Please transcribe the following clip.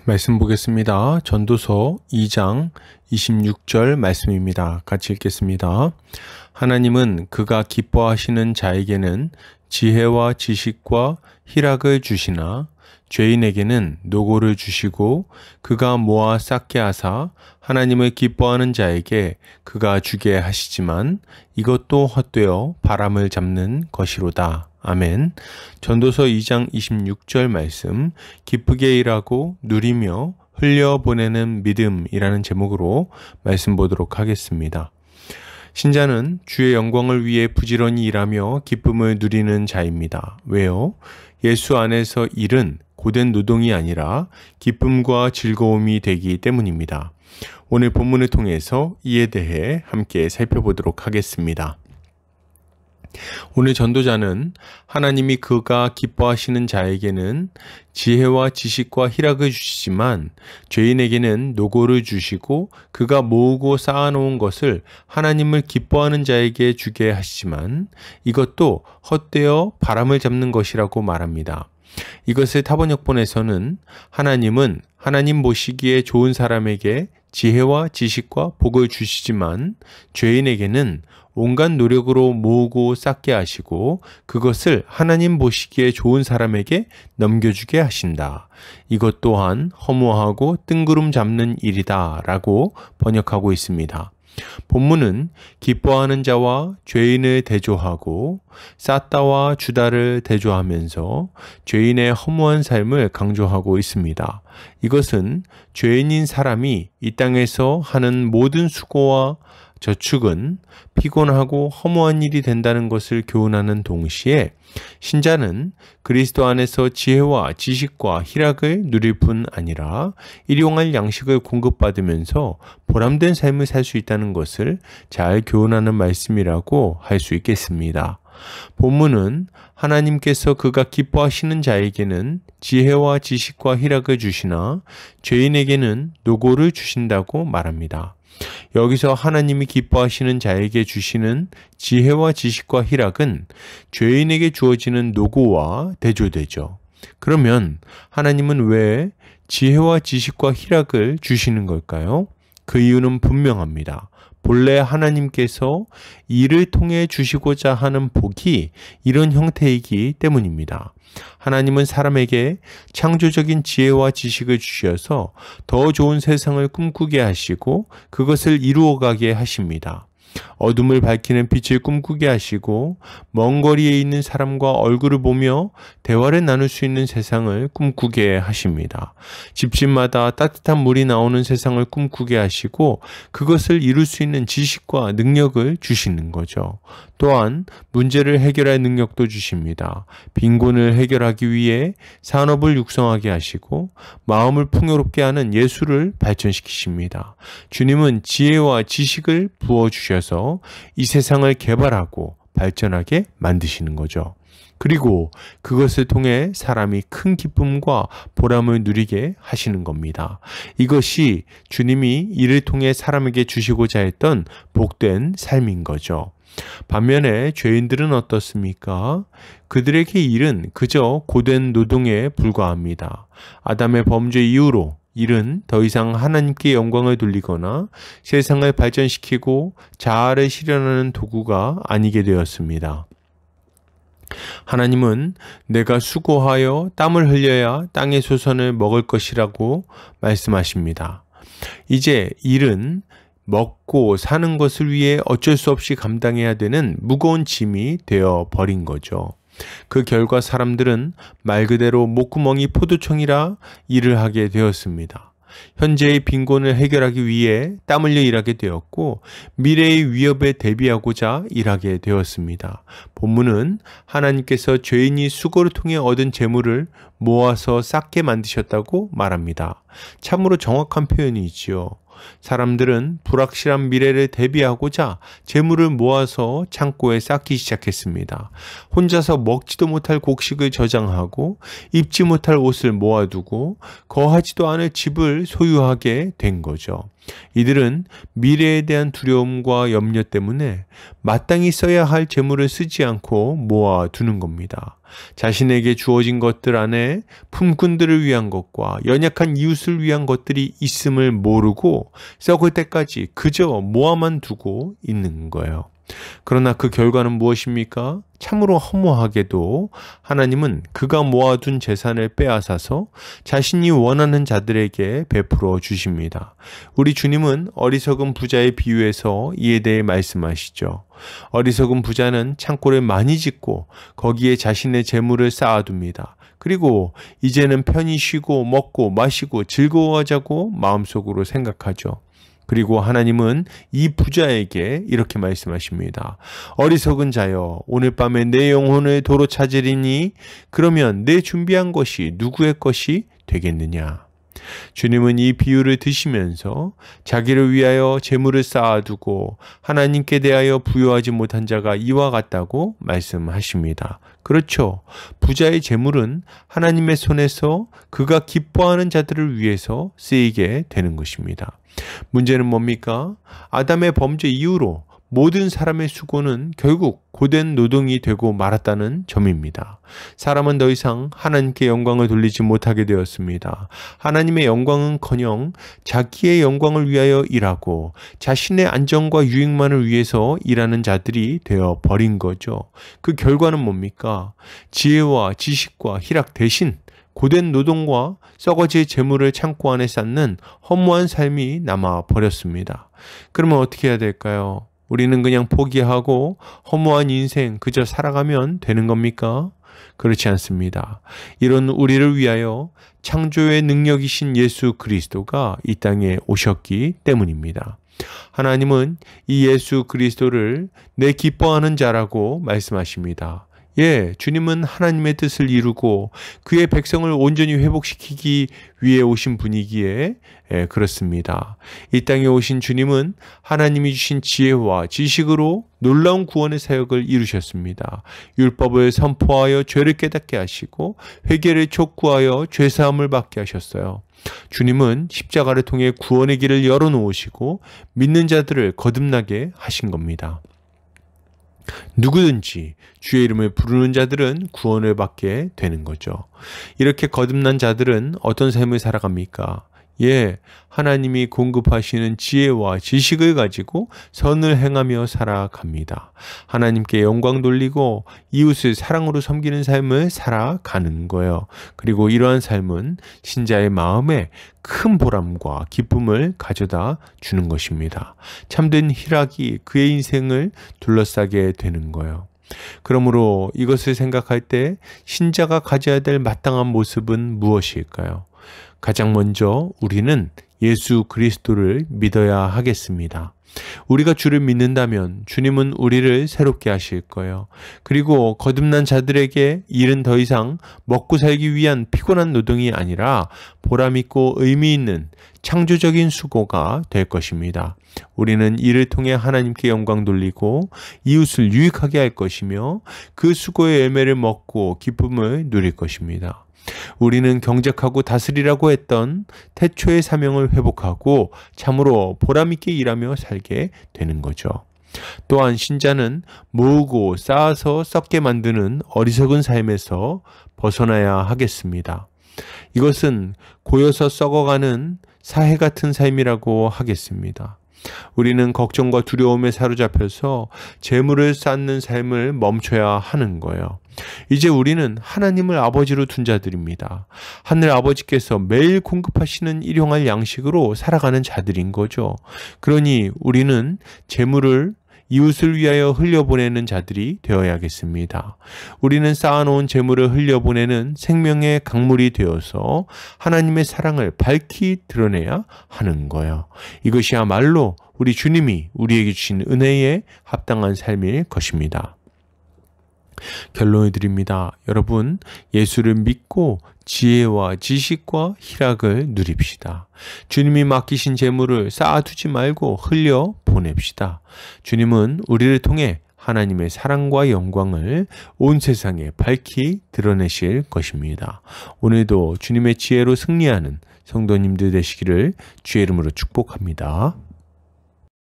말씀 보겠습니다. 전도서 2장 26절 말씀입니다. 같이 읽겠습니다. 하나님은 그가 기뻐하시는 자에게는 지혜와 지식과 희락을 주시나 죄인에게는 노고를 주시고 그가 모아 쌓게 하사 하나님을 기뻐하는 자에게 그가 주게 하시지만 이것도 헛되어 바람을 잡는 것이로다. 아멘. 전도서 2장 26절 말씀, 기쁘게 일하고 누리며 흘려보내는 믿음이라는 제목으로 말씀 보도록 하겠습니다. 신자는 주의 영광을 위해 부지런히 일하며 기쁨을 누리는 자입니다. 왜요? 예수 안에서 일은 고된 노동이 아니라 기쁨과 즐거움이 되기 때문입니다. 오늘 본문을 통해서 이에 대해 함께 살펴보도록 하겠습니다. 오늘 전도자는 하나님이 그가 기뻐하시는 자에게는 지혜와 지식과 희락을 주시지만 죄인에게는 노고를 주시고 그가 모으고 쌓아놓은 것을 하나님을 기뻐하는 자에게 주게 하시지만 이것도 헛되어 바람을 잡는 것이라고 말합니다. 이것을 타번역본에서는 하나님은 하나님 보시기에 좋은 사람에게 지혜와 지식과 복을 주시지만 죄인에게는 온갖 노력으로 모으고 쌓게 하시고 그것을 하나님 보시기에 좋은 사람에게 넘겨주게 하신다. 이것 또한 허무하고 뜬구름 잡는 일이다 라고 번역하고 있습니다. 본문은 기뻐하는 자와 죄인을 대조하고 쌓다와 주다를 대조하면서 죄인의 허무한 삶을 강조하고 있습니다. 이것은 죄인인 사람이 이 땅에서 하는 모든 수고와 저축은 피곤하고 허무한 일이 된다는 것을 교훈하는 동시에 신자는 그리스도 안에서 지혜와 지식과 희락을 누릴 뿐 아니라 일용할 양식을 공급받으면서 보람된 삶을 살 수 있다는 것을 잘 교훈하는 말씀이라고 할 수 있겠습니다. 본문은 하나님께서 그가 기뻐하시는 자에게는 지혜와 지식과 희락을 주시나 죄인에게는 노고를 주신다고 말합니다. 여기서 하나님이 기뻐하시는 자에게 주시는 지혜와 지식과 희락은 죄인에게 주어지는 노고와 대조되죠. 그러면 하나님은 왜 지혜와 지식과 희락을 주시는 걸까요? 그 이유는 분명합니다. 본래 하나님께서 이를 통해 주시고자 하는 복이 이런 형태이기 때문입니다. 하나님은 사람에게 창조적인 지혜와 지식을 주셔서 더 좋은 세상을 꿈꾸게 하시고 그것을 이루어가게 하십니다. 어둠을 밝히는 빛을 꿈꾸게 하시고 먼 거리에 있는 사람과 얼굴을 보며 대화를 나눌 수 있는 세상을 꿈꾸게 하십니다. 집집마다 따뜻한 물이 나오는 세상을 꿈꾸게 하시고 그것을 이룰 수 있는 지식과 능력을 주시는 거죠. 또한 문제를 해결할 능력도 주십니다. 빈곤을 해결하기 위해 산업을 육성하게 하시고 마음을 풍요롭게 하는 예술을 발전시키십니다. 주님은 지혜와 지식을 부어주셔서 이 세상을 개발하고 발전하게 만드시는 거죠. 그리고 그것을 통해 사람이 큰 기쁨과 보람을 누리게 하시는 겁니다. 이것이 주님이 이를 통해 사람에게 주시고자 했던 복된 삶인 거죠. 반면에 죄인들은 어떻습니까? 그들에게 일은 그저 고된 노동에 불과합니다. 아담의 범죄 이후로 일은 더 이상 하나님께 영광을 돌리거나 세상을 발전시키고 자아를 실현하는 도구가 아니게 되었습니다. 하나님은 내가 수고하여 땀을 흘려야 땅의 소선을 먹을 것이라고 말씀하십니다. 이제 일은 먹고 사는 것을 위해 어쩔 수 없이 감당해야 되는 무거운 짐이 되어 버린 거죠. 그 결과 사람들은 말 그대로 목구멍이 포도청이라 일을 하게 되었습니다. 현재의 빈곤을 해결하기 위해 땀 흘려 일하게 되었고 미래의 위협에 대비하고자 일하게 되었습니다. 본문은 하나님께서 죄인이 수고를 통해 얻은 재물을 모아서 쌓게 만드셨다고 말합니다. 참으로 정확한 표현이지요. 사람들은 불확실한 미래를 대비하고자 재물을 모아서 창고에 쌓기 시작했습니다. 혼자서 먹지도 못할 곡식을 저장하고 입지 못할 옷을 모아두고 거하지도 않을 집을 소유하게 된 거죠. 이들은 미래에 대한 두려움과 염려 때문에 마땅히 써야 할 재물을 쓰지 않고 모아두는 겁니다. 자신에게 주어진 것들 안에 품꾼들을 위한 것과 연약한 이웃을 위한 것들이 있음을 모르고 썩을 때까지 그저 모아만 두고 있는 거예요. 그러나 그 결과는 무엇입니까? 참으로 허무하게도 하나님은 그가 모아둔 재산을 빼앗아서 자신이 원하는 자들에게 베풀어 주십니다. 우리 주님은 어리석은 부자의 비유에서 이에 대해 말씀하시죠. 어리석은 부자는 창고를 많이 짓고 거기에 자신의 재물을 쌓아둡니다. 그리고 이제는 편히 쉬고 먹고 마시고 즐거워하자고 마음속으로 생각하죠. 그리고 하나님은 이 부자에게 이렇게 말씀하십니다. 어리석은 자여, 오늘 밤에 내 영혼을 도로 찾으리니 그러면 내 준비한 것이 누구의 것이 되겠느냐. 주님은 이 비유를 드시면서 자기를 위하여 재물을 쌓아두고 하나님께 대하여 부여하지 못한 자가 이와 같다고 말씀하십니다. 그렇죠. 부자의 재물은 하나님의 손에서 그가 기뻐하는 자들을 위해서 쓰이게 되는 것입니다. 문제는 뭡니까? 아담의 범죄 이후로 모든 사람의 수고는 결국 고된 노동이 되고 말았다는 점입니다. 사람은 더 이상 하나님께 영광을 돌리지 못하게 되었습니다. 하나님의 영광은커녕 자기의 영광을 위하여 일하고 자신의 안정과 유익만을 위해서 일하는 자들이 되어 버린 거죠. 그 결과는 뭡니까? 지혜와 지식과 희락 대신 고된 노동과 썩어질 재물을 창고 안에 쌓는 허무한 삶이 남아 버렸습니다. 그러면 어떻게 해야 될까요? 우리는 그냥 포기하고 허무한 인생 그저 살아가면 되는 겁니까? 그렇지 않습니다. 이런 우리를 위하여 창조의 능력이신 예수 그리스도가 이 땅에 오셨기 때문입니다. 하나님은 이 예수 그리스도를 내 기뻐하는 자라고 말씀하십니다. 예, 주님은 하나님의 뜻을 이루고 그의 백성을 온전히 회복시키기 위해 오신 분이기에 그렇습니다. 이 땅에 오신 주님은 하나님이 주신 지혜와 지식으로 놀라운 구원의 사역을 이루셨습니다. 율법을 선포하여 죄를 깨닫게 하시고 회개를 촉구하여 죄사함을 받게 하셨어요. 주님은 십자가를 통해 구원의 길을 열어놓으시고 믿는 자들을 거듭나게 하신 겁니다. 누구든지 주의 이름을 부르는 자들은 구원을 받게 되는 거죠. 이렇게 거듭난 자들은 어떤 삶을 살아갑니까? 예, 하나님이 공급하시는 지혜와 지식을 가지고 선을 행하며 살아갑니다. 하나님께 영광 돌리고 이웃을 사랑으로 섬기는 삶을 살아가는 거예요. 그리고 이러한 삶은 신자의 마음에 큰 보람과 기쁨을 가져다 주는 것입니다. 참된 희락이 그의 인생을 둘러싸게 되는 거예요. 그러므로 이것을 생각할 때 신자가 가져야 될 마땅한 모습은 무엇일까요? 가장 먼저 우리는 예수 그리스도를 믿어야 하겠습니다. 우리가 주를 믿는다면 주님은 우리를 새롭게 하실 거예요. 그리고 거듭난 자들에게 일은 더 이상 먹고 살기 위한 피곤한 노동이 아니라 보람있고 의미 있는 창조적인 수고가 될 것입니다. 우리는 이를 통해 하나님께 영광 돌리고 이웃을 유익하게 할 것이며 그 수고의 열매를 먹고 기쁨을 누릴 것입니다. 우리는 경작하고 다스리라고 했던 태초의 사명을 회복하고 참으로 보람있게 일하며 살게 되는 거죠. 또한 신자는 모으고 쌓아서 썩게 만드는 어리석은 삶에서 벗어나야 하겠습니다. 이것은 고여서 썩어가는 사해 같은 삶이라고 하겠습니다. 우리는 걱정과 두려움에 사로잡혀서 재물을 쌓는 삶을 멈춰야 하는 거예요. 이제 우리는 하나님을 아버지로 둔 자들입니다. 하늘 아버지께서 매일 공급하시는 일용할 양식으로 살아가는 자들인 거죠. 그러니 우리는 재물을 이웃을 위하여 흘려보내는 자들이 되어야겠습니다. 우리는 쌓아놓은 재물을 흘려보내는 생명의 강물이 되어서 하나님의 사랑을 밝히 드러내야 하는 거예요. 이것이야말로 우리 주님이 우리에게 주신 은혜에 합당한 삶일 것입니다. 결론을 드립니다. 여러분, 예수를 믿고 지혜와 지식과 희락을 누립시다. 주님이 맡기신 재물을 쌓아두지 말고 흘려 보냅시다. 주님은 우리를 통해 하나님의 사랑과 영광을 온 세상에 밝히 드러내실 것입니다. 오늘도 주님의 지혜로 승리하는 성도님들 되시기를 주의 이름으로 축복합니다.